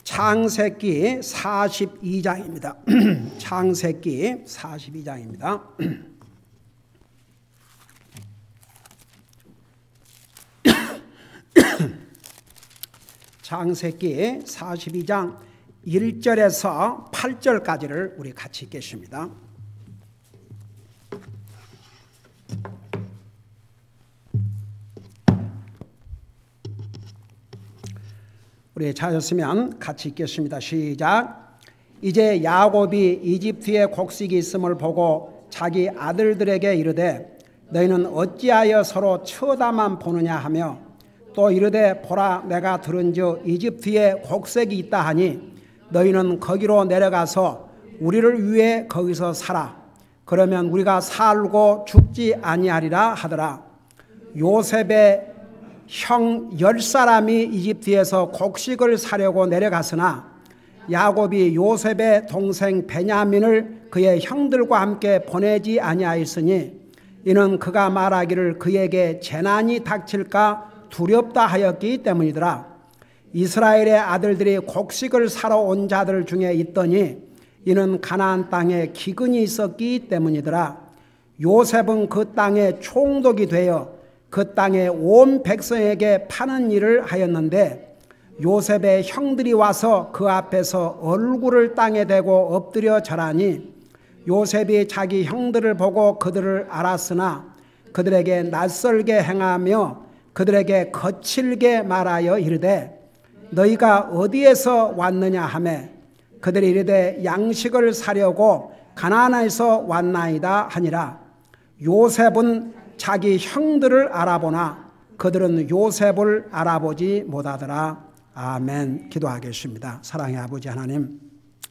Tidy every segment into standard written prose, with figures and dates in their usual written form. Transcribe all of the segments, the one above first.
창세기 42장입니다. 창세기 42장입니다. 창세기 42장 1절에서 8절까지를 우리 같이 읽겠습니다. 우리 찾았으면 같이 읽겠습니다. 시작. 이제 야곱이 이집트에 곡식이 있음을 보고 자기 아들들에게 이르되 너희는 어찌하여 서로 쳐다만 보느냐 하며 또 이르되 보라 내가 들은즉 이집트에 곡식이 있다 하니 너희는 거기로 내려가서 우리를 위해 거기서 살아 그러면 우리가 살고 죽지 아니하리라 하더라. 요셉의 형 10사람이 이집트에서 곡식을 사려고 내려갔으나 야곱이 요셉의 동생 베냐민을 그의 형들과 함께 보내지 아니하였으니 이는 그가 말하기를 그에게 재난이 닥칠까 두렵다 하였기 때문이더라. 이스라엘의 아들들이 곡식을 사러 온 자들 중에 있더니 이는 가나안 땅에 기근이 있었기 때문이더라. 요셉은 그 땅에 총독이 되어 그 땅에 온 백성에게 파는 일을 하였는데 요셉의 형들이 와서 그 앞에서 얼굴을 땅에 대고 엎드려 절하니 요셉이 자기 형들을 보고 그들을 알았으나 그들에게 낯설게 행하며 그들에게 거칠게 말하여 이르되 너희가 어디에서 왔느냐 하매 그들이 이르되 양식을 사려고 가나안에서 왔나이다 하니라. 요셉은 자기 형들을 알아보나 그들은 요셉을 알아보지 못하더라. 아멘. 기도하겠습니다. 사랑의 아버지 하나님,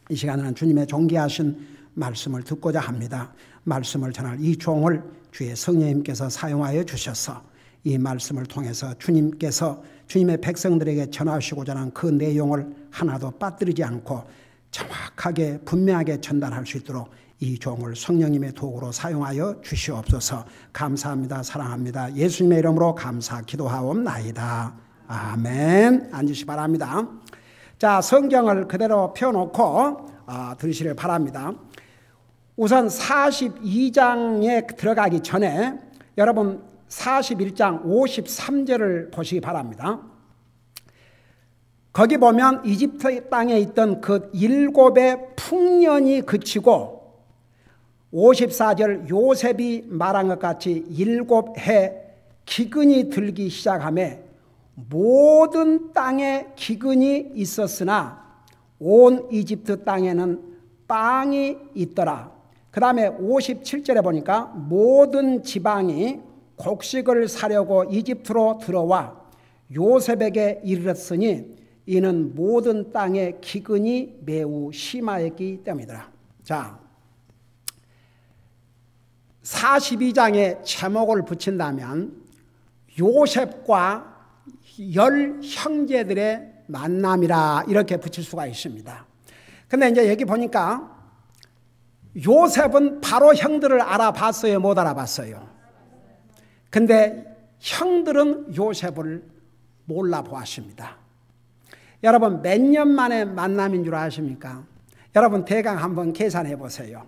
이 시간에는 주님의 존귀하신 말씀을 듣고자 합니다. 말씀을 전할 이 종을 주의 성령님께서 사용하여 주셔서 이 말씀을 통해서 주님께서 주님의 백성들에게 전하시고자 하는 그 내용을 하나도 빠뜨리지 않고 정확하게 분명하게 전달할 수 있도록 이 종을 성령님의 도구로 사용하여 주시옵소서. 감사합니다. 사랑합니다. 예수님의 이름으로 감사 기도하옵나이다. 아멘. 앉으시 바랍니다. 자, 성경을 그대로 펴놓고 들으시길 바랍니다. 우선 42장에 들어가기 전에 여러분 41장 53절을 보시기 바랍니다. 거기 보면 이집트 땅에 있던 그 7의 풍년이 그치고 54절 요셉이 말한 것 같이 7해 기근이 들기 시작하며 모든 땅에 기근이 있었으나 온 이집트 땅에는 빵이 있더라. 그 다음에 57절에 보니까 모든 지방이 곡식을 사려고 이집트로 들어와 요셉에게 이르렀으니 이는 모든 땅에 기근이 매우 심하였기 때문이더라. 자, 42장에 제목을 붙인다면 요셉과 10 형제들의 만남이라 이렇게 붙일 수가 있습니다. 근데 이제 여기 보니까 요셉은 바로 형들을 알아봤어요? 못 알아봤어요? 근데 형들은 요셉을 몰라보았습니다. 여러분 몇 년 만에 만남인 줄 아십니까? 여러분 대강 한번 계산해 보세요.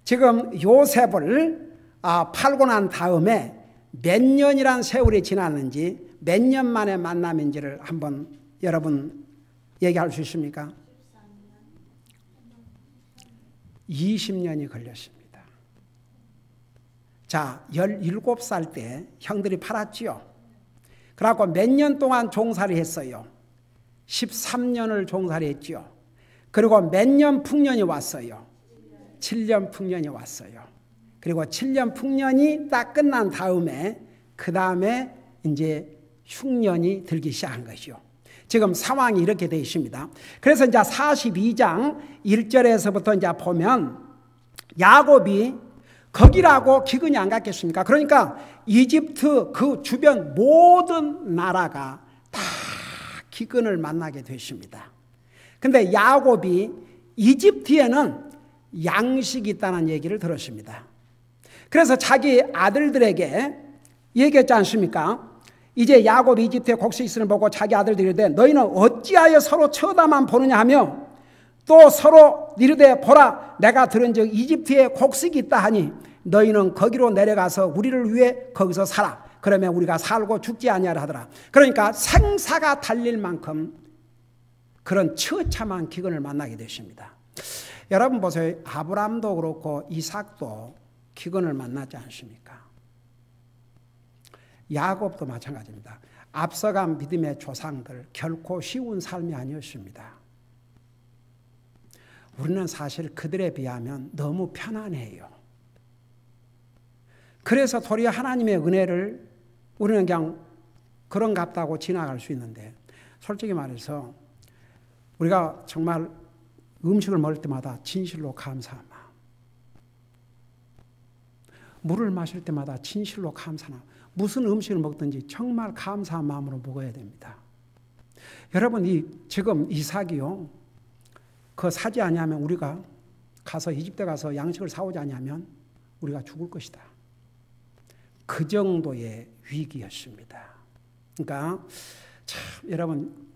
지금 요셉을 팔고 난 다음에 몇 년이란 세월이 지났는지 몇 년 만에 만남인지를 한번 여러분 얘기할 수 있습니까? 20년이 걸렸습니다. 자, 17살 때 형들이 팔았지요. 그래갖고 몇 년 동안 종살이 했어요. 13년을 종살이 했지요. 그리고 몇 년 풍년이 왔어요. 7년 풍년이 왔어요. 그리고 7년 풍년이 딱 끝난 다음에 그 다음에 이제 흉년이 들기 시작한 것이요. 지금 상황이 이렇게 되어 있습니다. 그래서 이제 42장 1절에서부터 이제 보면 야곱이 거기라고 기근이 안 갔겠습니까? 그러니까 이집트 그 주변 모든 나라가 다 기근을 만나게 되십니다. 근데 야곱이 이집트에는 양식이 있다는 얘기를 들었습니다. 그래서 자기 아들들에게 얘기했지 않습니까? 이제 야곱이 이집트의 곡식이 있음을 보고 자기 아들들이 이르되 너희는 어찌하여 서로 쳐다만 보느냐 하며 또 서로 이르되 보라 내가 들은즉 이집트에 곡식이 있다 하니 너희는 거기로 내려가서 우리를 위해 거기서 살아. 그러면 우리가 살고 죽지 아니하라 하더라. 그러니까 생사가 달릴 만큼 그런 처참한 기근을 만나게 되십니다. 여러분 보세요. 아브라함도 그렇고 이삭도 기근을 만나지 않습니까? 야곱도 마찬가지입니다. 앞서간 믿음의 조상들 결코 쉬운 삶이 아니었습니다. 우리는 사실 그들에 비하면 너무 편안해요. 그래서 도리어 하나님의 은혜를 우리는 그냥 그런갑다고 지나갈 수 있는데 솔직히 말해서 우리가 정말 음식을 먹을 때마다 진실로 감사한 마음, 물을 마실 때마다 진실로 감사한 마음, 무슨 음식을 먹든지 정말 감사한 마음으로 먹어야 됩니다. 여러분 지금 이삭이요, 그거 사지 아니하면 우리가 가서 이집트 가서 양식을 사오지 아니하면 우리가 죽을 것이다. 그 정도의 위기였습니다. 그러니까 참 여러분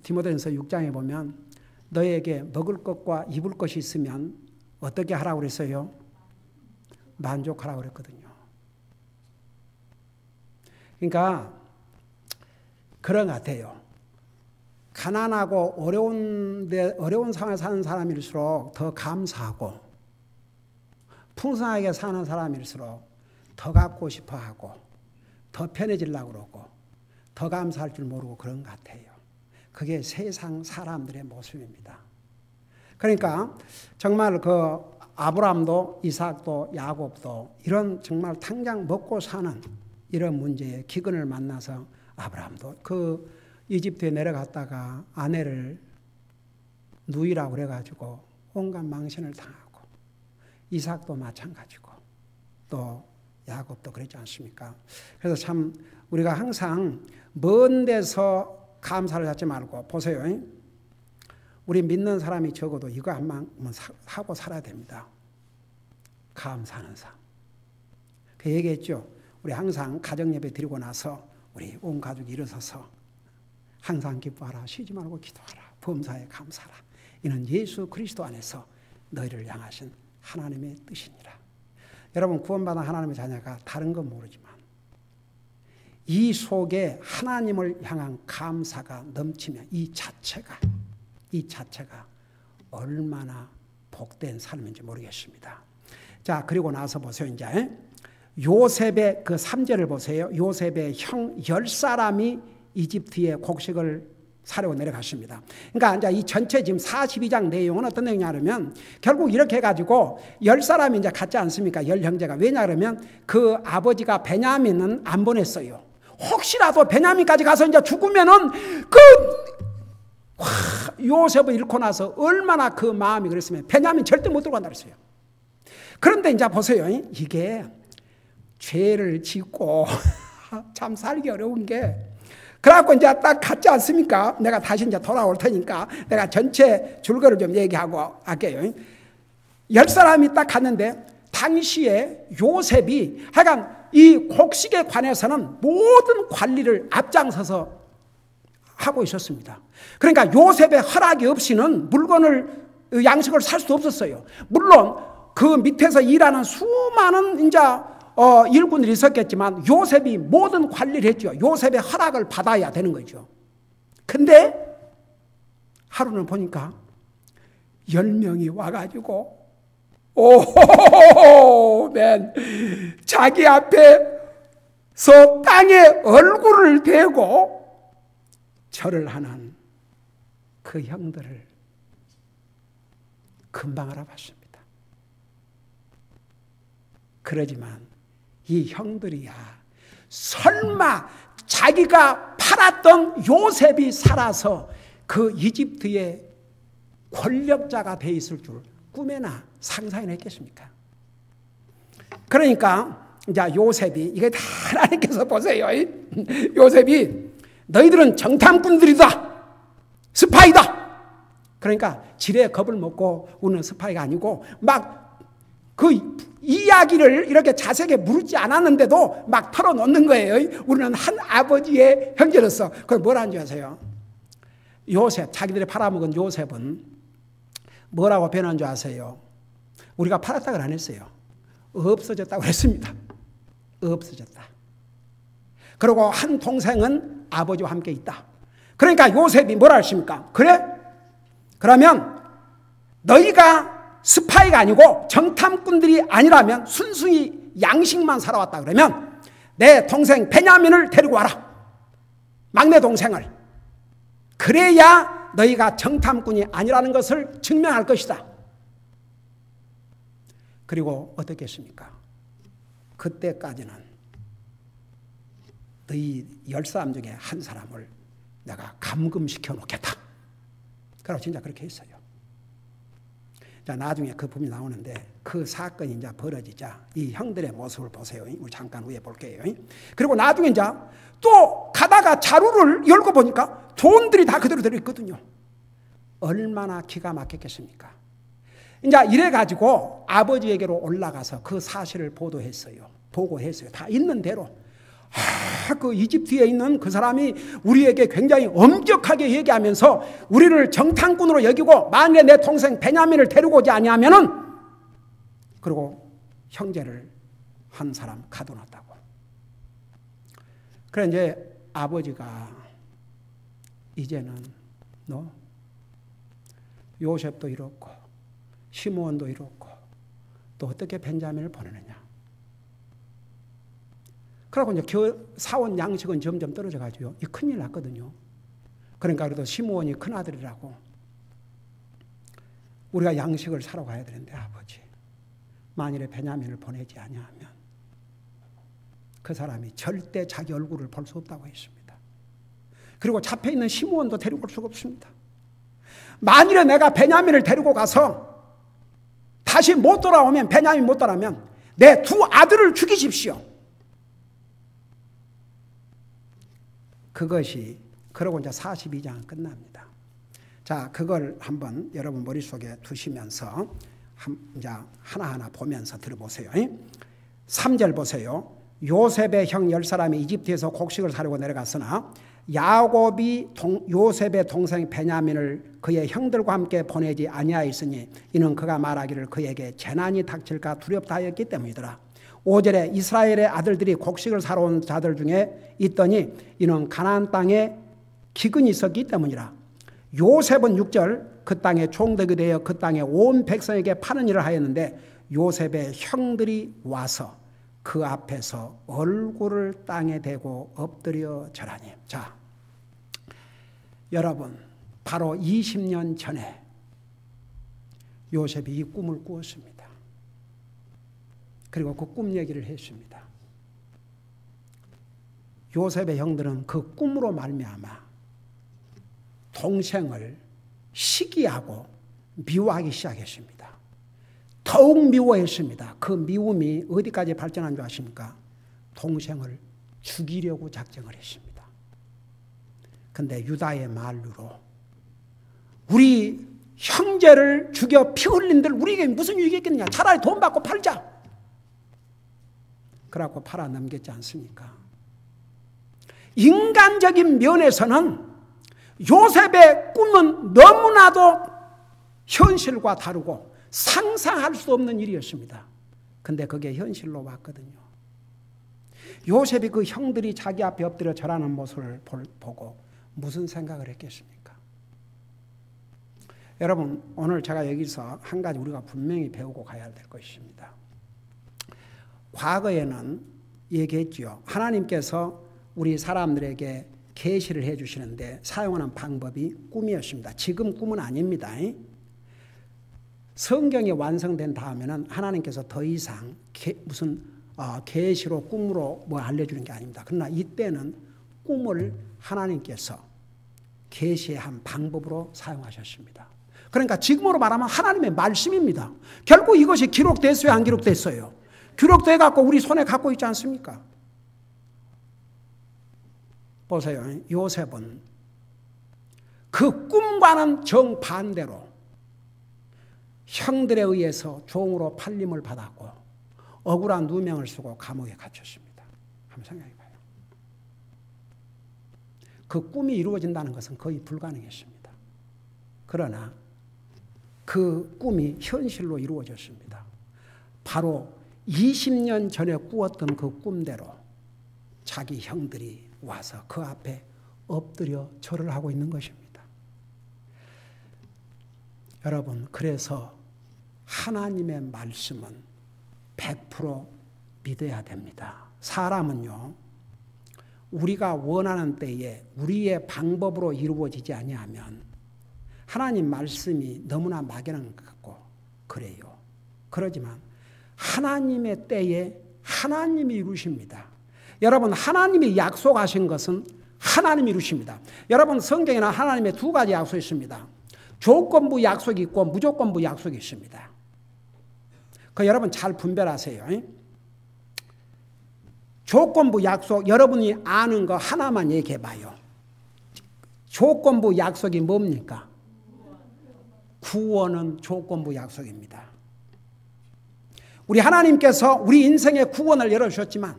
디모데전서 6장에 보면 너에게 먹을 것과 입을 것이 있으면 어떻게 하라고 그랬어요? 만족하라고 그랬거든요. 그러니까 그런 것 같아요. 가난하고 어려운 상황에 사는 사람일수록 더 감사하고 풍성하게 사는 사람일수록 더 갖고 싶어 하고 더 편해지려고 그러고 더 감사할 줄 모르고 그런 것 같아요. 그게 세상 사람들의 모습입니다. 그러니까 정말 그 아브라함도 이삭도 야곱도 이런 정말 당장 먹고 사는 이런 문제에 기근을 만나서 아브라함도 그 이집트에 내려갔다가 아내를 누이라고 그래가지고 온갖 망신을 당하고 이삭도 마찬가지고 또 야곱도 그랬지 않습니까? 그래서 참 우리가 항상 먼 데서 감사를 하지 말고 보세요. 우리 믿는 사람이 적어도 이거 한번 하고 살아야 됩니다. 감사하는 삶. 그 얘기했죠. 우리 항상 가정예배 드리고 나서 우리 온 가족이 일어서서 항상 기뻐하라, 쉬지 말고 기도하라, 범사에 감사하라. 이는 예수 그리스도 안에서 너희를 향하신 하나님의 뜻이니라. 여러분 구원받은 하나님의 자녀가 다른 건 모르지만 이 속에 하나님을 향한 감사가 넘치면 이 자체가 얼마나 복된 삶인지 모르겠습니다. 자, 그리고 나서 보세요. 이제 요셉의 그 3절을 보세요. 요셉의 형 10사람이 이집트의 곡식을 사려고 내려갔습니다. 그러니까 이제 이 전체 지금 42장 내용은 어떤 내용이냐면 결국 이렇게 해가지고 10사람이 이제 갔지 않습니까? 10형제가. 왜냐 그러면 그 아버지가 베냐민은 안 보냈어요. 혹시라도 베냐민까지 가서 이제 죽으면은 요셉을 잃고 나서 얼마나 그 마음이 그랬으면 베냐민 절대 못 들어간다 그랬어요. 그런데 이제 보세요. 이게 죄를 짓고 참 살기 어려운 게 그래갖고 이제 딱 갔지 않습니까? 내가 다시 이제 돌아올 테니까 내가 전체 줄거를 좀 얘기하고 할게요. 10사람이 딱 갔는데 당시에 요셉이 하여간 이 곡식에 관해서는 모든 관리를 앞장서서 하고 있었습니다. 그러니까 요셉의 허락이 없이는 물건을 양식을 살 수도 없었어요. 물론 그 밑에서 일하는 수많은 이제 일꾼들이 있었겠지만 요셉이 모든 관리를 했죠. 요셉의 허락을 받아야 되는 거죠. 근데 하루는 보니까 10명이 와가지고 자기 앞에서 땅에 얼굴을 대고 절을 하는 그 형들을 금방 알아봤습니다. 그러지만 이 형들이야 설마 자기가 팔았던 요셉이 살아서 그 이집트의 권력자가 돼 있을 줄 꿈에나 상상이나 했겠습니까? 그러니까 이제 요셉이 이게 다 하나님께서 보세요. 요셉이 너희들은 정탐꾼들이다, 스파이다. 그러니까 지레 겁을 먹고 우는 스파이가 아니고 막 그 그 이야기를 이렇게 자세하게 물지 않았는데도 막 털어놓는 거예요. 우리는 한 아버지의 형제로서. 그걸 뭐라는 줄 아세요? 요셉, 자기들이 팔아먹은 요셉은 뭐라고 변한 줄 아세요? 우리가 팔았다고 안 했어요. 없어졌다고 했습니다. 없어졌다. 그리고 한 동생은 아버지와 함께 있다. 그러니까 요셉이 뭐라 했습니까? 그래? 그러면 너희가 스파이가 아니고 정탐꾼들이 아니라면 순수히 양식만 살아왔다 그러면 내 동생 베냐민을 데리고 와라. 막내 동생을. 그래야 너희가 정탐꾼이 아니라는 것을 증명할 것이다. 그리고 어떻게 했습니까? 그때까지는 너희 10사람 중에 한 사람을 내가 감금시켜 놓겠다. 그리고 진짜 그렇게 했어요. 자, 나중에 그 부분이 나오는데 그 사건이 이제 벌어지자 이 형들의 모습을 보세요. 우리 잠깐 후에 볼게요. 그리고 나중에 이제 또 가다가 자루를 열고 보니까 돈들이 다 그대로 들어있거든요. 얼마나 기가 막혔겠습니까? 이제 이래가지고 아버지에게로 올라가서 그 사실을 보도했어요. 보고했어요. 다 있는 대로. 그 이집트에 있는 그 사람이 우리에게 굉장히 엄격하게 얘기하면서 우리를 정탐꾼으로 여기고 만약에 내 동생 베냐민을 데리고 오지 아니하면은 그리고 형제를 한 사람 가둬놨다고. 그래 이제 아버지가 이제는 너 요셉도 이렇고 시므온도 이렇고 또 어떻게 벤자민을 보내느냐. 그러고 이제 사온 양식은 점점 떨어져 가지고 이 큰일 났거든요. 그러니까 그래도 시므온이 큰 아들이라고 우리가 양식을 사러 가야 되는데 아버지 만일에 베냐민을 보내지 아니하면 그 사람이 절대 자기 얼굴을 볼 수 없다고 했습니다. 그리고 잡혀 있는 시므온도 데리고 올 수가 없습니다. 만일에 내가 베냐민을 데리고 가서 다시 못 돌아오면 베냐민 못 돌아오면 내 두 아들을 죽이십시오. 그것이 그러고 이제 42장 끝납니다. 자, 그걸 한번 여러분 머릿속에 두시면서 이제 하나하나 보면서 들어보세요. 3절 보세요. 요셉의 형 10사람이 이집트에서 곡식을 사려고 내려갔으나 야곱이 요셉의 동생 베냐민을 그의 형들과 함께 보내지 아니하였으니 이는 그가 말하기를 그에게 재난이 닥칠까 두렵다 하였기 때문이더라. 5절에 이스라엘의 아들들이 곡식을 사러 온 자들 중에 있더니 이는 가나안 땅에 기근이 있었기 때문이라. 요셉은 6절 그 땅에 총독이 되어 그 땅에 온 백성에게 파는 일을 하였는데 요셉의 형들이 와서 그 앞에서 얼굴을 땅에 대고 엎드려 절하니. 자, 여러분 바로 20년 전에 요셉이 이 꿈을 꾸었습니다. 그리고 그 꿈 얘기를 했습니다. 요셉의 형들은 그 꿈으로 말미암아 동생을 시기하고 미워하기 시작했습니다. 더욱 미워했습니다. 그 미움이 어디까지 발전한 줄 아십니까? 동생을 죽이려고 작정을 했습니다. 그런데 유다의 말루로 우리 형제를 죽여 피 흘린들 우리에게 무슨 유익이 있겠느냐. 차라리 돈 받고 팔자. 그래갖고 팔아 넘겼지 않습니까? 인간적인 면에서는 요셉의 꿈은 너무나도 현실과 다르고 상상할 수 없는 일이었습니다. 근데 그게 현실로 왔거든요. 요셉이 그 형들이 자기 앞에 엎드려 절하는 모습을 보고 무슨 생각을 했겠습니까? 여러분, 오늘 제가 여기서 한 가지 우리가 분명히 배우고 가야 될 것입니다. 과거에는 얘기했죠. 하나님께서 우리 사람들에게 계시를 해주시는데 사용하는 방법이 꿈이었습니다. 지금 꿈은 아닙니다. 성경이 완성된 다음에는 하나님께서 더 이상 무슨 계시로 꿈으로 뭐 알려주는 게 아닙니다. 그러나 이때는 꿈을 하나님께서 계시한 방법으로 사용하셨습니다. 그러니까 지금으로 말하면 하나님의 말씀입니다. 결국 이것이 기록됐어요, 안 기록됐어요? 기록돼 갖고 우리 손에 갖고 있지 않습니까? 보세요. 요셉은 그 꿈과는 정반대로 형들에 의해서 종으로 팔림을 받았고 억울한 누명을 쓰고 감옥에 갇혔습니다. 한번 생각해 봐요. 그 꿈이 이루어진다는 것은 거의 불가능했습니다. 그러나 그 꿈이 현실로 이루어졌습니다. 바로 20년 전에 꾸었던 그 꿈대로 자기 형들이 와서 그 앞에 엎드려 절을 하고 있는 것입니다. 여러분, 그래서 하나님의 말씀은 100% 믿어야 됩니다. 사람은요, 우리가 원하는 때에 우리의 방법으로 이루어지지 아니하면 하나님 말씀이 너무나 막연한 것 같고 그래요. 그러지만 하나님의 때에 하나님이 이루십니다. 여러분, 하나님이 약속하신 것은 하나님이 이루십니다. 여러분, 성경에는 하나님의 두 가지 약속이 있습니다. 조건부 약속이 있고 무조건부 약속이 있습니다. 그 여러분 잘 분별하세요. 조건부 약속, 여러분이 아는 거 하나만 얘기해 봐요. 조건부 약속이 뭡니까? 구원은 조건부 약속입니다. 우리 하나님께서 우리 인생의 구원을 열어주셨지만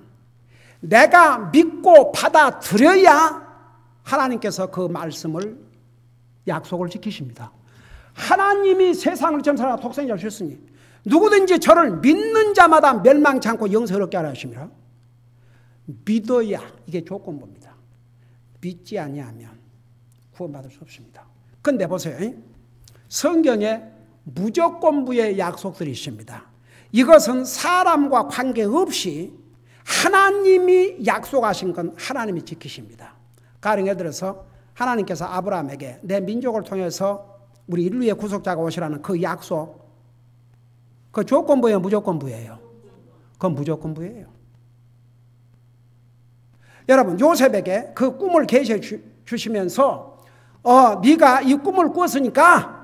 내가 믿고 받아들여야 하나님께서 그 말씀을 약속을 지키십니다. 하나님이 세상을 전사하고 독생자를 주셨으니 누구든지 저를 믿는 자마다 멸망치 않고 영생을 얻게 하라 하십니다. 믿어야 이게 조건부입니다. 믿지 아니하면 구원받을 수 없습니다. 그런데 보세요. 성경에 무조건부의 약속들이 있습니다. 이것은 사람과 관계없이 하나님이 약속하신 건 하나님이 지키십니다. 가령 예를 들어서 하나님께서 아브라함에게 내 민족을 통해서 우리 인류의 구속자가 오시라는 그 약속, 그 조건부예요, 무조건부예요? 그건 무조건부예요. 여러분, 요셉에게 그 꿈을 계시해 주시면서 네가 이 꿈을 꾸었으니까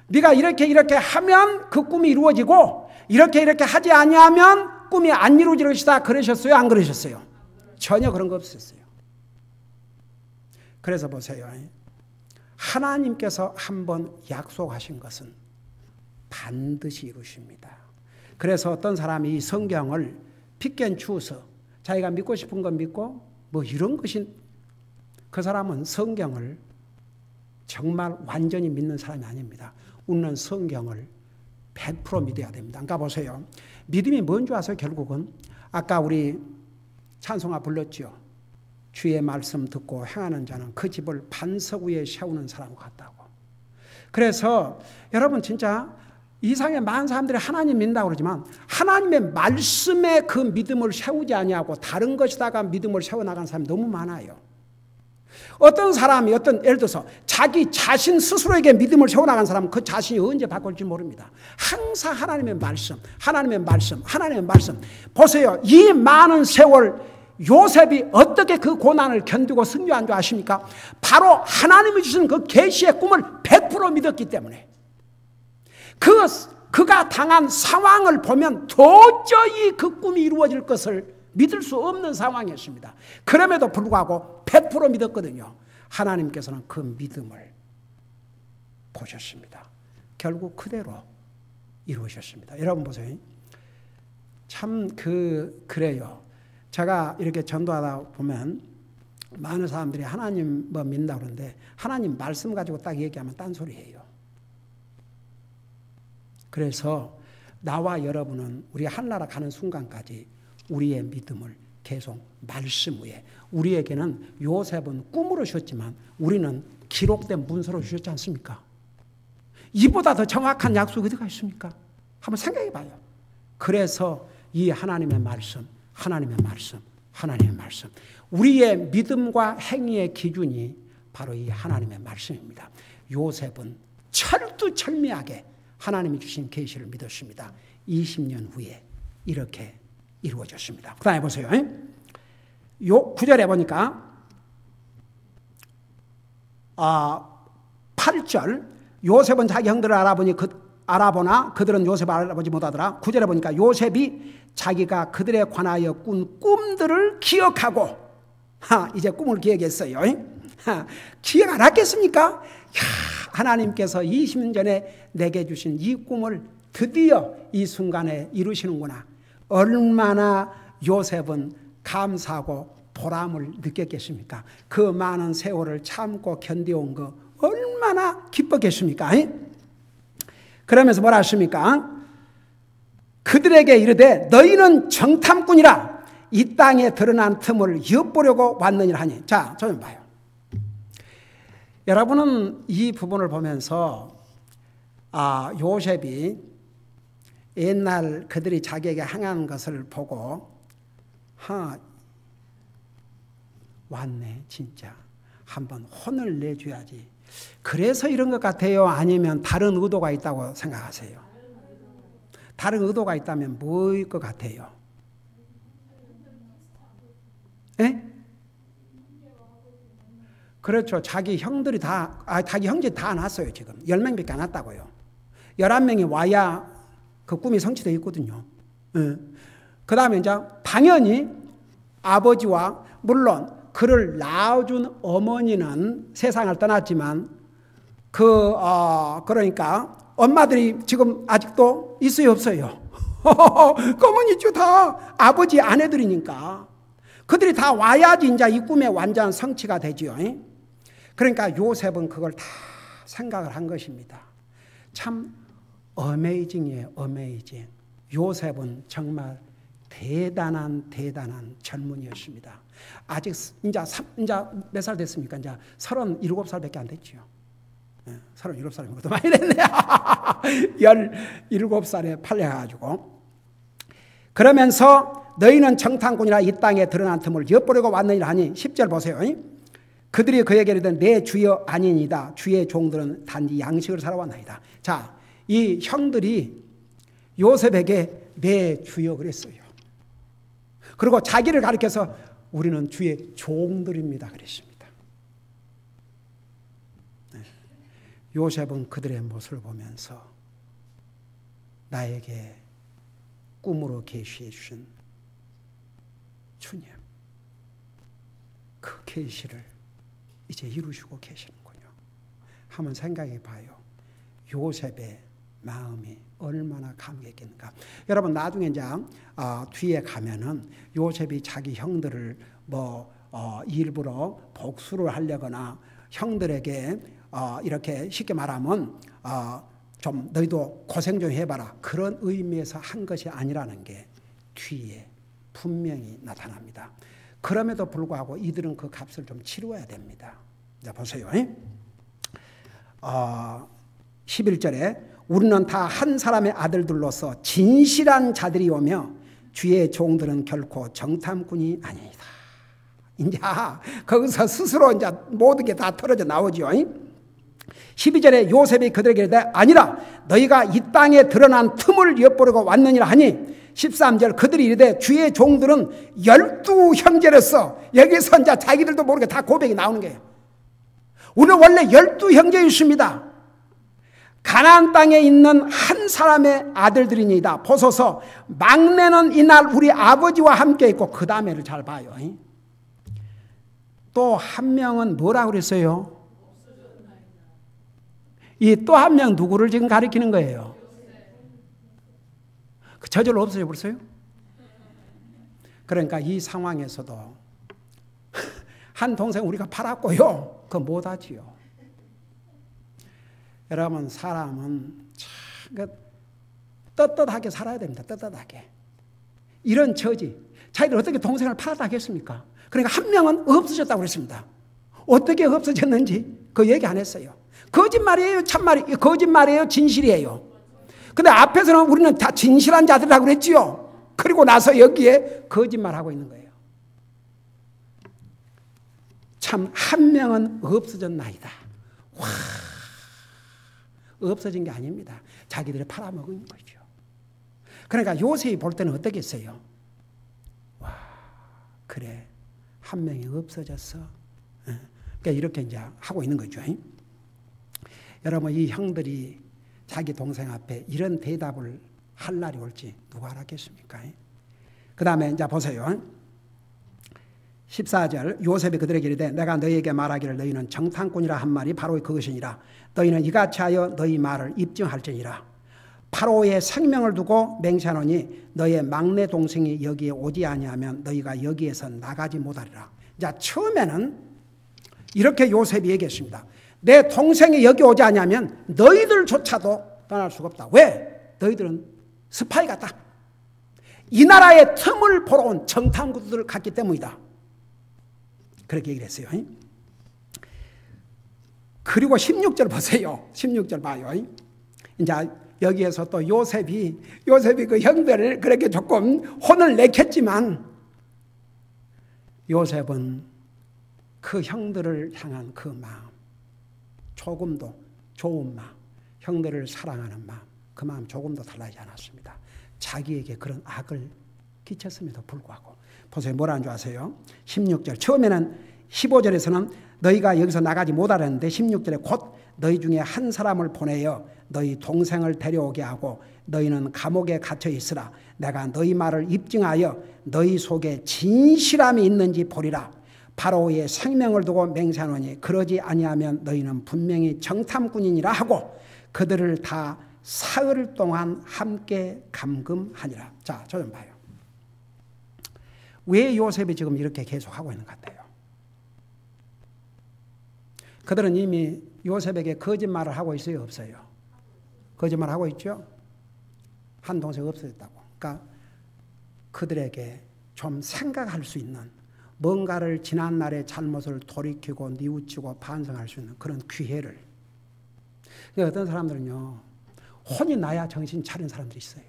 네가 이렇게 하면 그 꿈이 이루어지고 이렇게 하지 아니하면 꿈이 안 이루어질 것이다. 그러셨어요? 안 그러셨어요? 전혀 그런 거 없었어요. 그래서 보세요. 하나님께서 한번 약속하신 것은 반드시 이루십니다. 그래서 어떤 사람이 이 성경을 픽앤추어서 자기가 믿고 싶은 건 믿고 뭐 이런 것이, 그 사람은 성경을 정말 완전히 믿는 사람이 아닙니다. 우리는 성경을 100% 믿어야 됩니다. 그러니까 보세요. 믿음이 뭔지 아세요? 결국은 아까 우리 찬송가 불렀죠. 주의 말씀 듣고 행하는 자는 그 집을 반석 위에 세우는 사람과 같다고. 그래서 여러분 진짜 이상의 많은 사람들이 하나님 믿는다고 그러지만 하나님의 말씀에 그 믿음을 세우지 아니하고 다른 것에다가 믿음을 세워나가는 사람이 너무 많아요. 어떤 사람이 예를 들어서 자기 자신 스스로에게 믿음을 세워나가는 사람은 그 자신이 언제 바꿀지 모릅니다. 항상 하나님의 말씀, 하나님의 말씀, 하나님의 말씀. 보세요. 이 많은 세월 요셉이 어떻게 그 고난을 견디고 승리한 줄 아십니까? 바로 하나님이 주신 그 계시의 꿈을 100% 믿었기 때문에 그가 당한 상황을 보면 도저히 그 꿈이 이루어질 것을 믿을 수 없는 상황이었습니다. 그럼에도 불구하고 100% 믿었거든요. 하나님께서는 그 믿음을 보셨습니다. 결국 그대로 이루어졌습니다. 여러분 보세요. 참 그래요. 제가 이렇게 전도하다 보면 많은 사람들이 하나님 뭐 믿는다 그러는데 하나님 말씀 가지고 딱 얘기하면 딴소리예요. 그래서 나와 여러분은 우리 하늘나라 가는 순간까지 우리의 믿음을 계속 말씀 위에, 우리에게는 요셉은 꿈으로 주셨지만 우리는 기록된 문서로 주셨지 않습니까? 이보다 더 정확한 약속이 어디가 있습니까? 한번 생각해 봐요. 그래서 이 하나님의 말씀, 하나님의 말씀, 하나님의 말씀, 우리의 믿음과 행위의 기준이 바로 이 하나님의 말씀입니다. 요셉은 철두철미하게 하나님이 주신 계시를 믿었습니다. 20년 후에 이렇게 이루어졌습니다. 그 다음에 보세요. 9절에 보니까 8절 요셉은 자기 형들을 알아보나 그들은 요셉을 알아보지 못하더라. 9절에 보니까 요셉이 자기가 그들에 관하여 꾼 꿈들을 기억하고 이제 꿈을 기억했어요. 기억 안 했겠습니까? 하나님께서 20년 전에 내게 주신 이 꿈을 드디어 이 순간에 이루시는구나. 얼마나 요셉은 감사하고 보람을 느꼈겠습니까? 그 많은 세월을 참고 견뎌온 거 얼마나 기뻤겠습니까? 그러면서 뭐라 하십니까? 그들에게 이르되 너희는 정탐꾼이라 이 땅에 드러난 틈을 엿보려고 왔느니라 하니. 자, 좀 봐요. 여러분은 이 부분을 보면서 요셉이 옛날 그들이 자기에게 행한 것을 보고 왔네 진짜 한번 혼을 내줘야지. 그래서 이런 것 같아요? 아니면 다른 의도가 있다고 생각하세요? 다른 의도가 있다면 뭐일 것 같아요? 예? 그렇죠. 자기 형들이 자기 형제 다 낳았어요. 지금 10명밖에 안 낳았다고요. 11명이 와야 그 꿈이 성취되어 있거든요. 그 다음에 이제 당연히 아버지와 물론 그를 낳아준 어머니는 세상을 떠났지만 그러니까 엄마들이 지금 아직도 있어요, 없어요? 그러면 있죠. 다 아버지 아내들이니까 그들이 다 와야지 이제 이 꿈의 완전 성취가 되지요. 그러니까 요셉은 그걸 다 생각을 한 것입니다. 참 어메이징이에요. 어메이징. 요셉은 정말 대단한 젊은이였습니다. 아직 이제 몇 살 됐습니까? 이제 37살밖에 안 됐죠. 37살이면 그것도 많이 됐네요. 17살에 팔려가지고. 그러면서 너희는 정탐꾼이라 이 땅에 드러난 틈을 엿보려고 왔느니라 하니 10절 보세요. 그들이 그에게 이르되 내 주여 아니니이다. 주의 종들은 단지 양식을 사러 왔나이다. 자, 이 형들이 요셉에게 내 주여 그랬어요. 그리고 자기를 가리켜서 우리는 주의 종들입니다 그랬습니다. 요셉은 그들의 모습을 보면서 나에게 꿈으로 계시해 주신 주님, 그 계시를 이제 이루시고 계시는군요. 한번 생각해 봐요. 요셉의 마음이 얼마나 감격했는가. 여러분 나중에 이제 뒤에 가면은 요셉이 자기 형들을 일부러 복수를 하려거나 형들에게 이렇게 쉽게 말하면 좀 너희도 고생 좀 해봐라 그런 의미에서 한 것이 아니라는 게 뒤에 분명히 나타납니다. 그럼에도 불구하고 이들은 그 값을 좀 치루어야 됩니다. 자 보세요. 11절에 우리는 다 한 사람의 아들들로서 진실한 자들이 오며 주의 종들은 결코 정탐꾼이 아니다. 이제 거기서 스스로 이제 모든 게 다 털어져 나오죠. 12절에 요셉이 그들에게 이르되 아니라 너희가 이 땅에 드러난 틈을 엿보려고 왔느니라 하니 13절 그들이 이르되 주의 종들은 12형제로서 여기서 이제 자기들도 모르게 다 고백이 나오는 거예요. 우리는 원래 12형제였습니다. 가나안 땅에 있는 한 사람의 아들들이니이다. 보소서 막내는 이날 우리 아버지와 함께 있고 그 다음에를 잘 봐요. 또 한 명은 뭐라고 그랬어요? 이 또 한 명 누구를 지금 가리키는 거예요? 저절로 없어져 버렸어요? 그러니까 이 상황에서도 한 동생 우리가 팔았고요. 그거 못하지요. 여러분 사람은 참 떳떳하게 살아야 됩니다. 떳떳하게. 이런 처지. 자기들 어떻게 동생을 팔았다 하겠습니까? 그러니까 한 명은 없어졌다고 그랬습니다. 어떻게 없어졌는지 그 얘기 안 했어요. 거짓말이에요? 참말이에요? 거짓말이에요? 진실이에요? 근데 앞에서는 우리는 다 진실한 자들이라고 그랬지요. 그리고 나서 여기에 거짓말하고 있는 거예요. 참 한 명은 없어졌나이다. 와, 없어진 게 아닙니다. 자기들이 팔아먹은 거죠. 그러니까 요셉이 볼 때는 어떻겠어요? 와, 그래 한 명이 없어졌어. 그러니까 이렇게 이제 하고 있는 거죠. 여러분 이 형들이 자기 동생 앞에 이런 대답을 할 날이 올지 누가 알았겠습니까? 그 다음에 이제 보세요. 14절 요셉이 그들에게 이르되 내가 너희에게 말하기를 너희는 정탐꾼이라 한 말이 바로 그것이니라. 너희는 이같이 하여 너희 말을 입증할지니라. 바로의 생명을 두고 맹세하노니 너희의 막내 동생이 여기에 오지 아니하면 너희가 여기에서 나가지 못하리라. 자, 처음에는 이렇게 요셉이 얘기했습니다. 내 동생이 여기 오지 아니하면 너희들조차도 떠날 수가 없다. 왜? 너희들은 스파이 같다. 이 나라의 틈을 보러 온 정탐꾼들을 갔기 때문이다. 그렇게 얘기를 했어요. 그리고 16절 보세요. 16절 봐요. 이제 여기에서 또 요셉이 그 형들을 그렇게 조금 혼을 내켰지만 요셉은 그 형들을 향한 그 마음, 조금도 좋은 마음, 형들을 사랑하는 마음, 그 마음 조금도 달라지지 않았습니다. 자기에게 그런 악을 끼쳤음에도 불구하고 보세요. 뭐라는 줄 아세요? 16절 처음에는 15절에서는 너희가 여기서 나가지 못하랬는데 16절에 곧 너희 중에 한 사람을 보내어 너희 동생을 데려오게 하고 너희는 감옥에 갇혀 있으라. 내가 너희 말을 입증하여 너희 속에 진실함이 있는지 보리라. 바로의 생명을 두고 맹세하노니 그러지 아니하면 너희는 분명히 정탐꾼이니라 하고 그들을 다 사흘 동안 함께 감금하니라. 자, 저 좀 봐요. 왜 요셉이 지금 이렇게 계속하고 있는 것 같아요? 그들은 이미 요셉에게 거짓말을 하고 있어요, 없어요? 거짓말을 하고 있죠? 한 동생 없어졌다고. 그러니까 그들에게 좀 생각할 수 있는 뭔가를 지난날의 잘못을 돌이키고 뉘우치고 반성할 수 있는 그런 기회를. 그러니까 어떤 사람들은요, 혼이 나야 정신 차린 사람들이 있어요.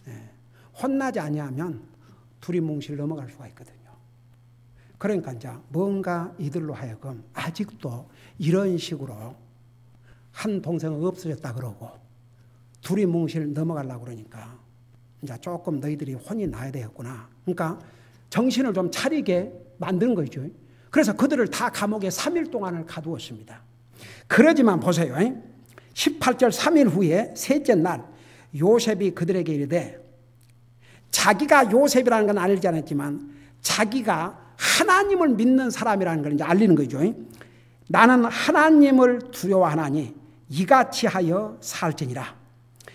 네. 혼나지 아니하면 두리뭉실 넘어갈 수가 있거든요. 그러니까 이제 뭔가 이들로 하여금 아직도 이런 식으로 한 동생은 없어졌다 그러고 두리뭉실 넘어가려고 그러니까 이제 조금 너희들이 혼이 나야 되겠구나. 그러니까 정신을 좀 차리게 만드는 거죠. 그래서 그들을 다 감옥에 3일 동안을 가두었습니다. 그러지만 보세요. 18절 3일 후에 셋째 날 요셉이 그들에게 이르되 자기가 요셉이라는 건 알지 않았지만 자기가 하나님을 믿는 사람이라는 걸 이제 알리는 거죠. 나는 하나님을 두려워하나니 이같이 하여 살지니라.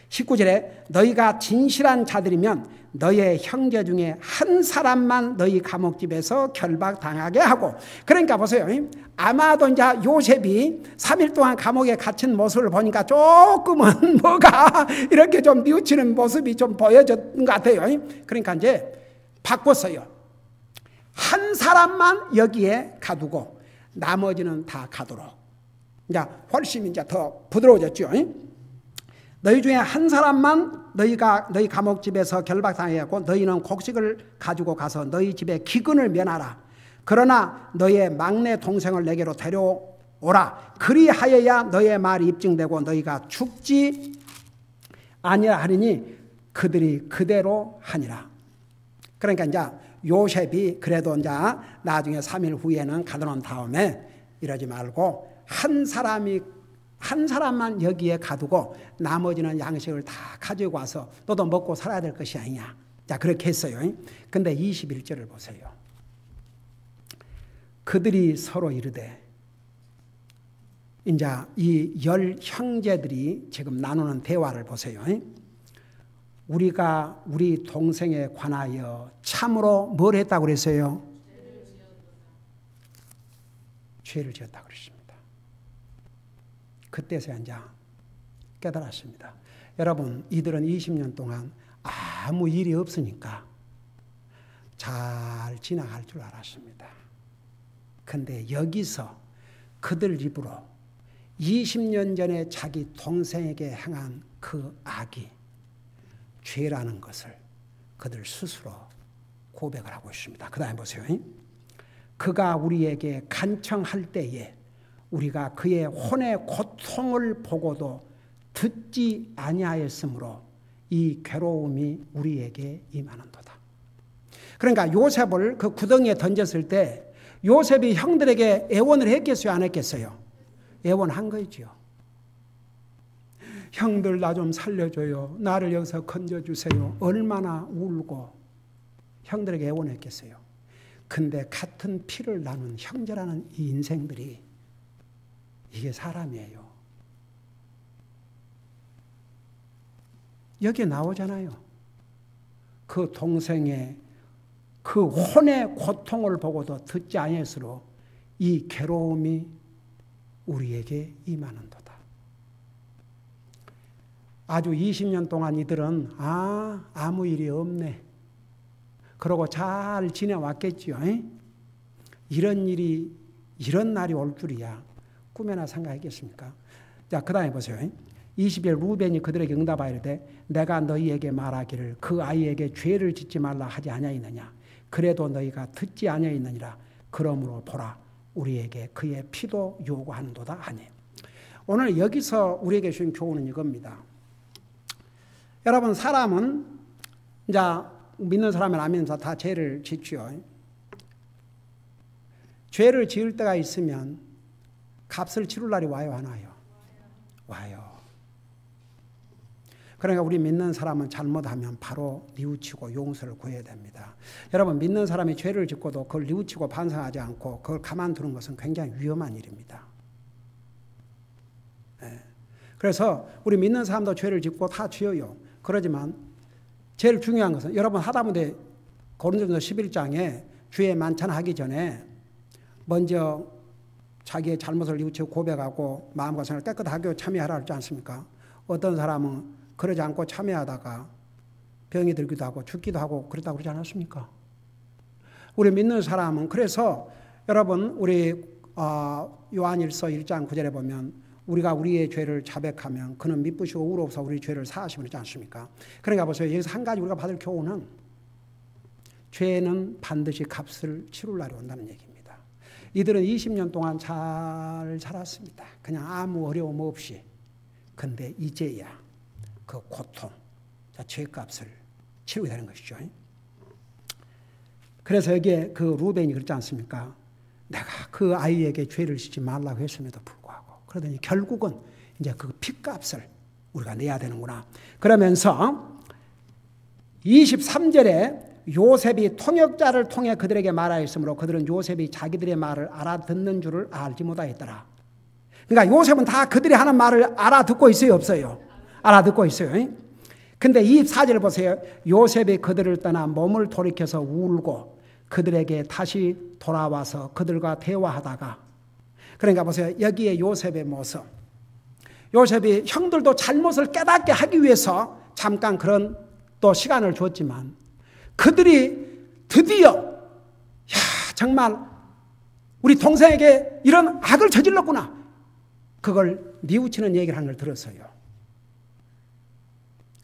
19절에 너희가 진실한 자들이면 너희의 형제 중에 한 사람만 너희 감옥집에서 결박당하게 하고. 그러니까 보세요. 아마도 이제 요셉이 3일 동안 감옥에 갇힌 모습을 보니까 조금은 뭐가 이렇게 좀 뉘우치는 모습이 좀 보여졌던 것 같아요. 그러니까 이제 바꿨어요. 한 사람만 여기에 가두고 나머지는 다 가도록. 이제 훨씬 이제 더 부드러워졌죠. 너희 중에 한 사람만 너희 감옥집에서 결박당하고 너희는 곡식을 가지고 가서 너희 집에 기근을 면하라. 그러나 너희의 막내 동생을 내게로 데려오라. 그리하여야 너희의 말이 입증되고 너희가 죽지 아니라 하리니 그들이 그대로 하니라. 그러니까 이제 요셉이 그래도 이제 나중에 3일 후에는 가둬놓은 다음에 이러지 말고 한 사람만 여기에 가두고 나머지는 양식을 다 가지고 와서 너도 먹고 살아야 될 것이 아니냐. 자, 그렇게 했어요. 근데 21절을 보세요. 그들이 서로 이르되 이제 이 10 형제들이 지금 나누는 대화를 보세요. 우리가 우리 동생에 관하여 참으로 뭘 했다고 그랬어요? 죄를 지었다고 그랬습니다. 그때서야 이제 깨달았습니다. 여러분, 이들은 20년 동안 아무 일이 없으니까 잘 지나갈 줄 알았습니다. 근데 여기서 그들 입으로 20년 전에 자기 동생에게 행한 그 악이 죄라는 것을 그들 스스로 고백을 하고 있습니다. 그 다음에 보세요. 그가 우리에게 간청할 때에 우리가 그의 혼의 고통을 보고도 듣지 아니하였으므로 이 괴로움이 우리에게 임하는도다. 그러니까 요셉을 그 구덩이에 던졌을 때 요셉이 형들에게 애원을 했겠어요? 안 했겠어요? 애원한 거죠. 형들 나 좀 살려줘요. 나를 여기서 건져주세요. 얼마나 울고 형들에게 애원했겠어요. 근데 같은 피를 나눈 형제라는 이 인생들이 이게 사람이에요. 여기에 나오잖아요. 그 동생의 그 혼의 고통을 보고도 듣지 아니할수록 이 괴로움이 우리에게 임하는도다. 아주 20년 동안 이들은 아무 일이 없네. 그러고 잘 지내왔겠지요. 이런 날이 올 줄이야 꿈에나 생각했겠습니까? 자, 그 다음에 보세요. 20일 루벤이 그들에게 응답하여 이르되 내가 너희에게 말하기를 그 아이에게 죄를 짓지 말라 하지 아니하였느냐. 그래도 너희가 듣지 아니하였느니라. 그러므로 보라 우리에게 그의 피도 요구하는도다 하니. 오늘 여기서 우리에게 주신 교훈은 이겁니다. 여러분, 사람은 이제 믿는 사람을 알면서 다 죄를 짓죠. 죄를 지을 때가 있으면 값을 치룰 날이 와요, 안 와요? 와요. 그러니까 우리 믿는 사람은 잘못하면 바로 뉘우치고 용서를 구해야 됩니다. 여러분, 믿는 사람이 죄를 짓고도 그걸 뉘우치고 반성하지 않고 그걸 가만두는 것은 굉장히 위험한 일입니다. 그래서 우리 믿는 사람도 죄를 짓고 다 지어요. 그러지만 제일 중요한 것은 여러분 하다못해 고린도전서 11장에 주의 만찬하기 전에 먼저 자기의 잘못을 뉘우치고 고백하고 마음과 생각을 깨끗하게 참여하라 하지 않습니까? 어떤 사람은 그러지 않고 참여하다가 병이 들기도 하고 죽기도 하고 그랬다고 그러지 않았습니까? 우리 믿는 사람은 그래서 여러분 우리 요한일서 1장 9절에 보면 우리가 우리의 죄를 자백하면 그는 미쁘시고 의로우사 우리 죄를 사하시면 그러지 않습니까? 그러니까 보세요. 여기서 한 가지 우리가 받을 교훈은 죄는 반드시 값을 치룰 날이 온다는 얘기입니다. 이들은 20년 동안 잘 살았습니다. 그냥 아무 어려움 없이. 근데 이제야 그 고통, 죄값을 치르게 되는 것이죠. 그래서 여기에 그 루벤이 그렇지 않습니까? 내가 그 아이에게 죄를 짓지 말라고 했음에도 불구하고 그러더니 결국은 이제 그 핏값을 우리가 내야 되는구나. 그러면서 23절에 요셉이 통역자를 통해 그들에게 말하였으므로 그들은 요셉이 자기들의 말을 알아듣는 줄을 알지 못하였더라. 그러니까 요셉은 다 그들이 하는 말을 알아듣고 있어요, 없어요? 알아듣고 있어요. 근데 24절 보세요. 요셉이 그들을 떠나 몸을 돌이켜서 울고 그들에게 다시 돌아와서 그들과 대화하다가 그러니까 보세요. 여기에 요셉의 모습. 요셉이 형들도 잘못을 깨닫게 하기 위해서 잠깐 그런 또 시간을 줬지만 그들이 드디어 정말 우리 동생에게 이런 악을 저질렀구나. 그걸 뉘우치는 얘기를 하는 걸 들었어요.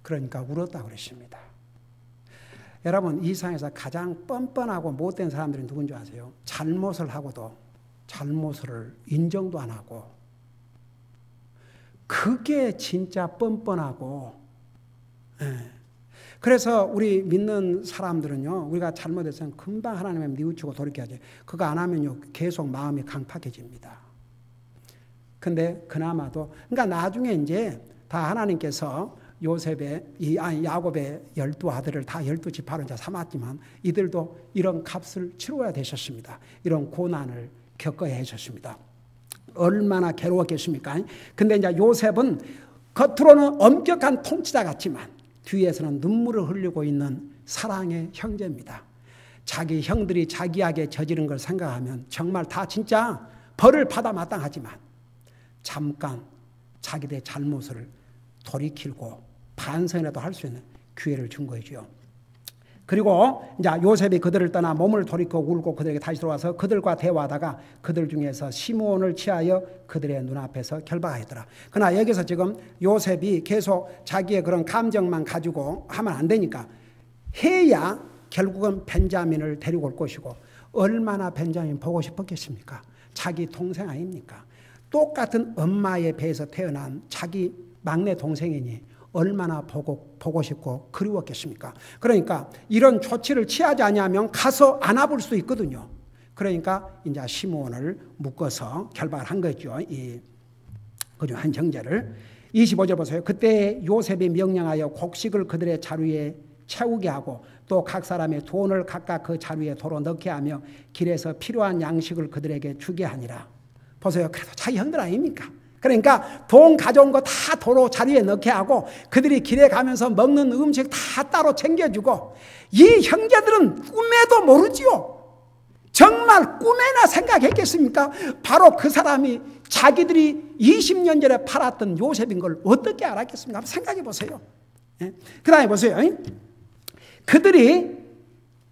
그러니까 울었다고 그러십니다. 여러분, 이 세상에서 가장 뻔뻔하고 못된 사람들이 누군지 아세요? 잘못을 하고도 잘못을 인정도 안 하고 그게 진짜 뻔뻔하고 그래서 우리 믿는 사람들은요 우리가 잘못했으면 금방 하나님의 뉘우치고 돌이켜야지. 그거 안 하면요 계속 마음이 강팍해집니다. 근데 그나마도 그러니까 나중에 이제 다 하나님께서 야곱의 12아들을 다 12지파로 이제 삼았지만 이들도 이런 값을 치러야 되셨습니다. 이런 고난을 겪어야 하셨습니다. 얼마나 괴로웠겠습니까? 근데 이제 요셉은 겉으로는 엄격한 통치자 같지만 뒤에서는 눈물을 흘리고 있는 사랑의 형제입니다. 자기 형들이 자기에게 저지른 걸 생각하면 정말 다 진짜 벌을 받아 마땅하지만 잠깐 자기들의 잘못을 돌이키고 반성이라도 할 수 있는 기회를 준 거죠. 그리고 이제 요셉이 그들을 떠나 몸을 돌이켜 울고 그들에게 다시 들어와서 그들과 대화하다가 그들 중에서 시므온을 취하여 그들의 눈앞에서 결박하였더라. 그러나 여기서 지금 요셉이 계속 자기의 그런 감정만 가지고 하면 안 되니까 해야 결국은 벤자민을 데리고 올 것이고 얼마나 벤자민 보고 싶었겠습니까? 자기 동생 아닙니까? 똑같은 엄마의 배에서 태어난 자기 막내 동생이니 얼마나 보고 싶고 그리웠겠습니까? 그러니까 이런 조치를 취하지 않으면 가서 안아볼 수도 있거든요. 그러니까 이제 시므온을 묶어서 결박을 한 거죠. 그중 한 형제를. 25절 보세요. 그때 요셉이 명령하여 곡식을 그들의 자루에 채우게 하고 또 각 사람의 돈을 각각 그 자루에 도로 넣게 하며 길에서 필요한 양식을 그들에게 주게 하니라. 보세요. 그래도 자기 형들 아닙니까? 그러니까 돈 가져온 거 다 도로 자리에 넣게 하고 그들이 길에 가면서 먹는 음식 다 따로 챙겨주고, 이 형제들은 꿈에도 모르지요. 정말 꿈에나 생각했겠습니까? 바로 그 사람이 자기들이 20년 전에 팔았던 요셉인 걸 어떻게 알았겠습니까? 한번 생각해 보세요. 그 다음에 보세요. 그들이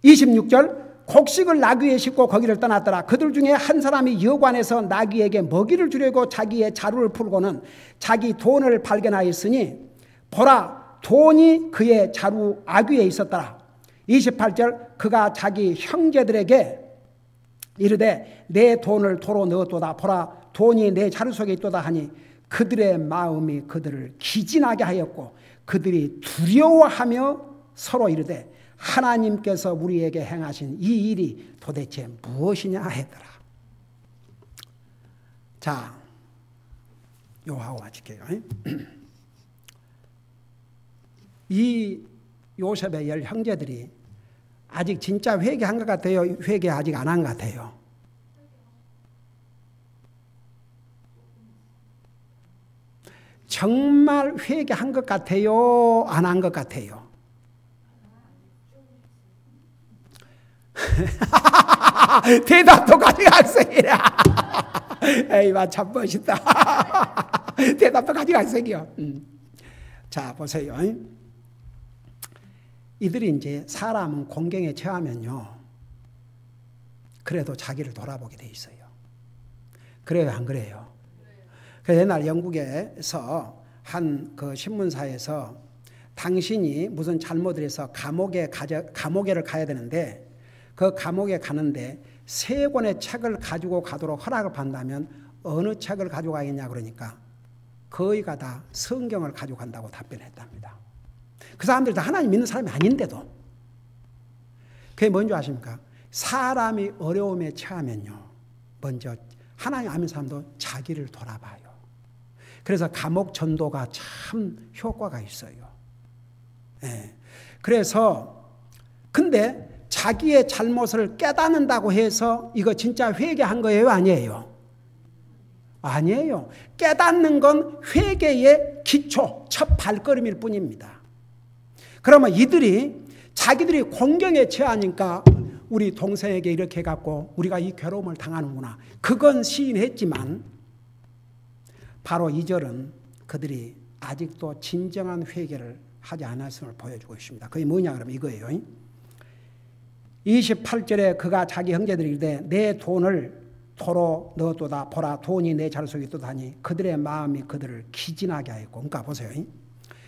26절 곡식을 나귀에 싣고 거기를 떠났더라. 그들 중에 한 사람이 여관에서 나귀에게 먹이를 주려고 자기의 자루를 풀고는 자기 돈을 발견하였으니 보라, 돈이 그의 자루 아귀에 있었더라. 28절 그가 자기 형제들에게 이르되 내 돈을 도로 넣었도다. 보라, 돈이 내 자루 속에 있도다 하니 그들의 마음이 그들을 기진하게 하였고 그들이 두려워하며 서로 이르되 하나님께서 우리에게 행하신 이 일이 도대체 무엇이냐 하더라. 자, 요 하고 마칠게요. 이 요셉의 10 형제들이 아직 진짜 회개한 것 같아요? 회개 아직 안 한 것 같아요? 정말 회개한 것 같아요? 안 한 것 같아요? 대답도 가지고 학생이라. 에이, 참 멋있다. 대답도 가지고 학생이요. 자, 보세요. 이들이 이제 사람은 공경에 처하면요, 그래도 자기를 돌아보게 돼 있어요. 그래요, 안 그래요? 그래서 옛날 영국에서 한 그 신문사에서 당신이 무슨 잘못을 해서 감옥에를 가야 되는데 그 감옥에 가는데 3권의 책을 가지고 가도록 허락을 받는다면 어느 책을 가지고 가겠냐 그러니까 거의가 다 성경을 가지고 간다고 답변했답니다. 그 사람들이 다 하나님 믿는 사람이 아닌데도. 그게 뭔지 아십니까? 사람이 어려움에 처하면요, 먼저 하나님 아는 사람도 자기를 돌아봐요. 그래서 감옥 전도가 참 효과가 있어요. 그래서 근데 자기의 잘못을 깨닫는다고 해서 이거 진짜 회개한 거예요? 아니에요? 아니에요. 깨닫는 건 회개의 기초, 첫 발걸음일 뿐입니다. 그러면 이들이 자기들이 공경에 처하니까 우리 동생에게 이렇게 해갖고 우리가 이 괴로움을 당하는구나, 그건 시인했지만 바로 2절은 그들이 아직도 진정한 회개를 하지 않았음을 보여주고 있습니다. 그게 뭐냐 그러면 이거예요. 28절에 그가 자기 형제들이 이르되 내 돈을 도로 넣었도다. 보라, 돈이 내 자루 속에 있도다 하니 그들의 마음이 그들을 기진하게 하였고. 그러니까 보세요.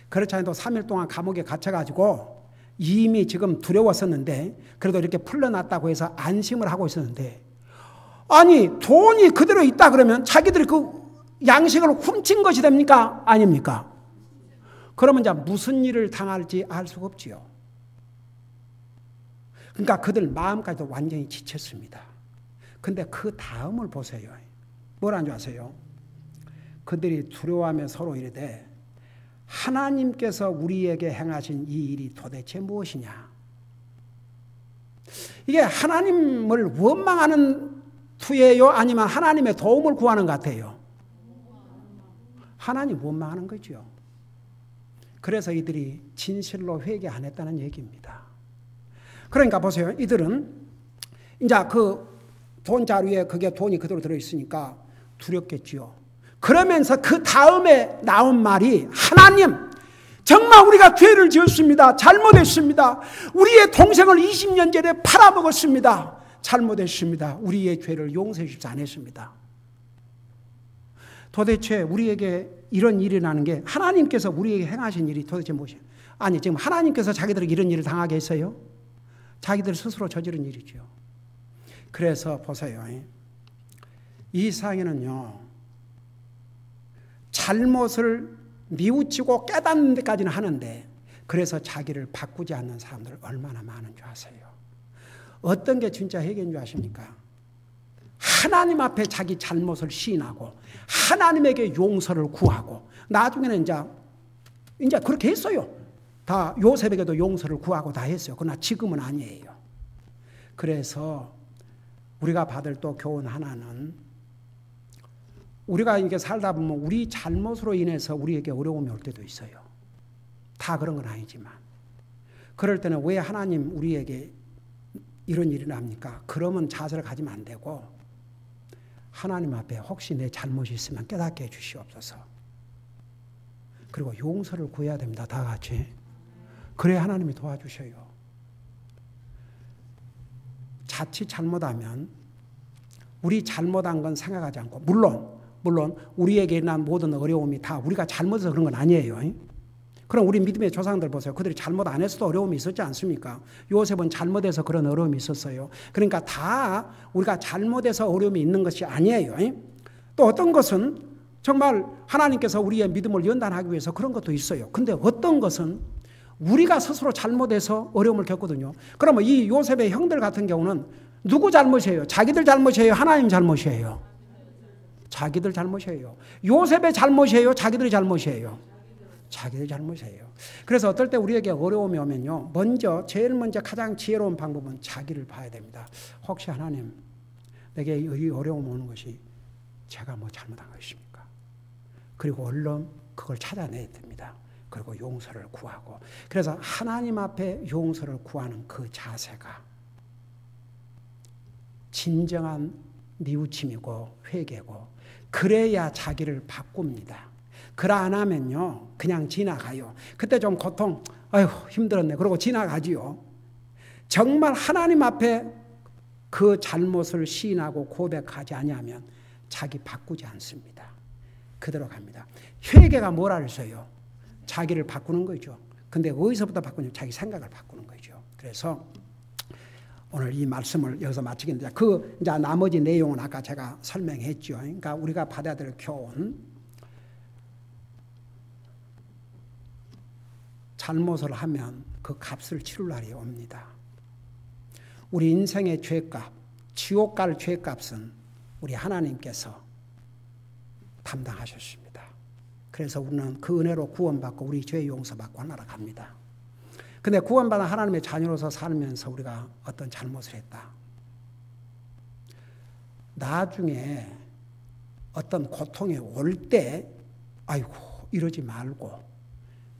그렇지 않아도 3일 동안 감옥에 갇혀가지고 이미 지금 두려웠었는데 그래도 이렇게 풀려났다고 해서 안심을 하고 있었는데, 아니 돈이 그대로 있다 그러면 자기들이 그 양식을 훔친 것이 됩니까? 아닙니까? 그러면 이제 무슨 일을 당할지 알 수가 없지요. 그러니까 그들 마음까지도 완전히 지쳤습니다. 근데 그 다음을 보세요. 뭐라는 줄 아세요? 그들이 두려워하며 서로 이르되 하나님께서 우리에게 행하신 이 일이 도대체 무엇이냐? 이게 하나님을 원망하는 투예요? 아니면 하나님의 도움을 구하는 것 같아요? 하나님 원망하는 거죠. 그래서 이들이 진실로 회개 안 했다는 얘기입니다. 그러니까 보세요. 이들은 이제 그 돈 자루에 그게 돈이 그대로 들어있으니까 두렵겠지요. 그러면서 그 다음에 나온 말이 하나님, 정말 우리가 죄를 지었습니다. 잘못했습니다. 우리의 동생을 20년 전에 팔아먹었습니다. 잘못했습니다. 우리의 죄를 용서해 주시지 않았습니다. 도대체 우리에게 이런 일이 나는 게 하나님께서 우리에게 행하신 일이 도대체 무엇이에요? 아니 지금 하나님께서 자기들에게 이런 일을 당하게 했어요? 자기들 스스로 저지른 일이죠. 그래서 보세요. 이 세상에는요, 잘못을 뉘우치고 깨닫는 데까지는 하는데 그래서 자기를 바꾸지 않는 사람들 얼마나 많은 줄 아세요? 어떤 게 진짜 회개인 줄 아십니까? 하나님 앞에 자기 잘못을 시인하고 하나님에게 용서를 구하고 나중에는 이제 그렇게 했어요. 다 요셉에게도 용서를 구하고 다 했어요. 그러나 지금은 아니에요. 그래서 우리가 받을 또 교훈 하나는, 우리가 이렇게 살다 보면 우리 잘못으로 인해서 우리에게 어려움이 올 때도 있어요. 다 그런 건 아니지만. 그럴 때는 왜 하나님 우리에게 이런 일이 납니까? 그러면 자세를 가지면 안 되고, 하나님 앞에 혹시 내 잘못이 있으면 깨닫게 해 주시옵소서. 그리고 용서를 구해야 됩니다. 다 같이. 그래야 하나님이 도와주셔요. 자칫 잘못하면 우리 잘못한 건 생각하지 않고, 물론 우리에게 일어난 모든 어려움이 다 우리가 잘못해서 그런 건 아니에요. 그럼 우리 믿음의 조상들 보세요. 그들이 잘못 안 했어도 어려움이 있었지 않습니까? 요셉은 잘못해서 그런 어려움이 있었어요. 그러니까 다 우리가 잘못해서 어려움이 있는 것이 아니에요. 또 어떤 것은 정말 하나님께서 우리의 믿음을 연단하기 위해서 그런 것도 있어요. 근데 어떤 것은 우리가 스스로 잘못해서 어려움을 겪거든요. 그러면 이 요셉의 형들 같은 경우는 누구 잘못이에요? 자기들 잘못이에요? 하나님 잘못이에요? 자기들 잘못이에요. 요셉의 잘못이에요? 자기들의 잘못이에요? 자기들 잘못이에요. 그래서 어떨 때 우리에게 어려움이 오면요, 제일 먼저 가장 지혜로운 방법은 자기를 봐야 됩니다. 혹시 하나님, 내게 이 어려움 오는 것이 제가 뭐 잘못한 것입니까? 그리고 얼른 그걸 찾아내야 됩니다. 그리고 용서를 구하고. 그래서 하나님 앞에 용서를 구하는 그 자세가 진정한 뉘우침이고 회개고, 그래야 자기를 바꿉니다. 그러 안 하면요, 그냥 지나가요. 그때 좀 고통, 아이고 힘들었네, 그러고 지나가지요. 정말 하나님 앞에 그 잘못을 시인하고 고백하지 아니하면 자기 바꾸지 않습니다. 그대로 갑니다. 회개가 뭐라 그랬어요? 자기를 바꾸는 거죠. 근데 어디서부터 바꾸냐? 자기 생각을 바꾸는 거죠. 그래서 오늘 이 말씀을 여기서 마치겠는데, 이제 나머지 내용은 아까 제가 설명했죠. 그러니까 우리가 받아야 될 교훈, 잘못을 하면 그 값을 치를 날이 옵니다. 우리 인생의 죄값, 지옥 갈 죄값은 우리 하나님께서 담당하셨습니다. 그래서 우리는 그 은혜로 구원받고 우리 죄 용서받고 하나로 갑니다. 근데 구원받은 하나님의 자녀로서 살면서 우리가 어떤 잘못을 했다. 나중에 어떤 고통이 올 때, 아이고 이러지 말고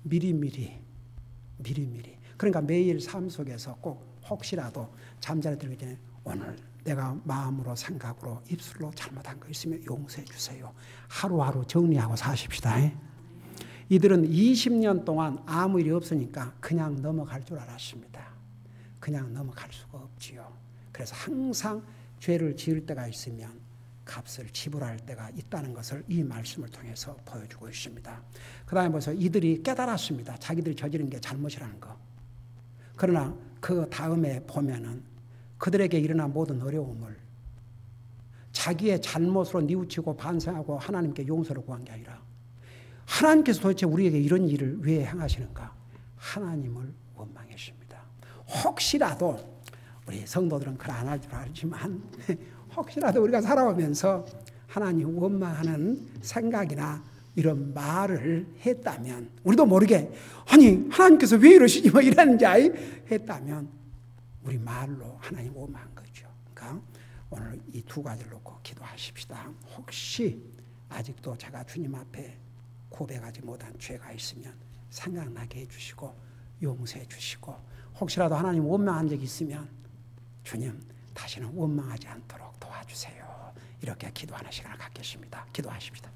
미리미리. 그러니까 매일 삶 속에서 꼭 혹시라도 잠자리 들기 전에 오늘 내가 마음으로 생각으로 입술로 잘못한 거 있으면 용서해 주세요. 하루하루 정리하고 사십시다. 이들은 20년 동안 아무 일이 없으니까 그냥 넘어갈 줄 알았습니다. 그냥 넘어갈 수가 없지요. 그래서 항상 죄를 지을 때가 있으면 값을 지불할 때가 있다는 것을 이 말씀을 통해서 보여주고 있습니다. 그 다음에 벌써 이들이 깨달았습니다. 자기들이 저지른 게 잘못이라는 거. 그러나 그 다음에 보면은 그들에게 일어난 모든 어려움을 자기의 잘못으로 뉘우치고 반성하고 하나님께 용서를 구한 게 아니라, 하나님께서 도대체 우리에게 이런 일을 왜 행하시는가? 하나님을 원망했습니다. 혹시라도 우리 성도들은 그걸 안 할 줄 알지만 혹시라도 우리가 살아오면서 하나님 원망하는 생각이나 이런 말을 했다면, 우리도 모르게 아니 하나님께서 왜 이러시지 뭐 이러는지 했다면 우리 말로 하나님 원망한 거죠. 그러니까 오늘 이 두 가지를 놓고 기도하십시다. 혹시 아직도 제가 주님 앞에 고백하지 못한 죄가 있으면 생각나게 해주시고 용서해 주시고, 혹시라도 하나님 원망한 적이 있으면 주님 다시는 원망하지 않도록 도와주세요. 이렇게 기도하는 시간을 갖겠습니다. 기도하십시다.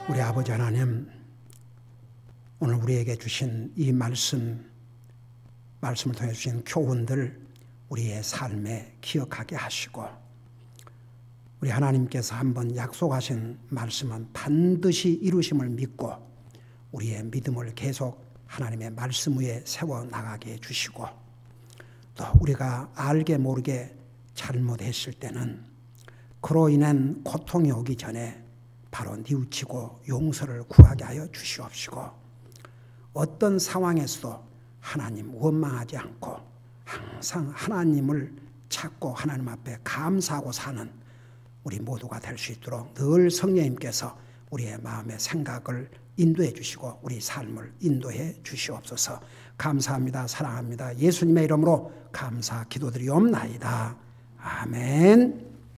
우리 아버지 하나님, 오늘 우리에게 주신 이 말씀을 통해 주신 교훈들 우리의 삶에 기억하게 하시고, 우리 하나님께서 한번 약속하신 말씀은 반드시 이루심을 믿고 우리의 믿음을 계속 하나님의 말씀 위에 세워나가게 해주시고, 또 우리가 알게 모르게 잘못했을 때는 그로 인한 고통이 오기 전에 바로 뉘우치고 용서를 구하게 하여 주시옵시고, 어떤 상황에서도 하나님 원망하지 않고 항상 하나님을 찾고 하나님 앞에 감사하고 사는 우리 모두가 될 수 있도록 늘 성령님께서 우리의 마음의 생각을 인도해 주시고 우리 삶을 인도해 주시옵소서. 감사합니다. 사랑합니다. 예수님의 이름으로 감사 기도드리옵나이다. 아멘.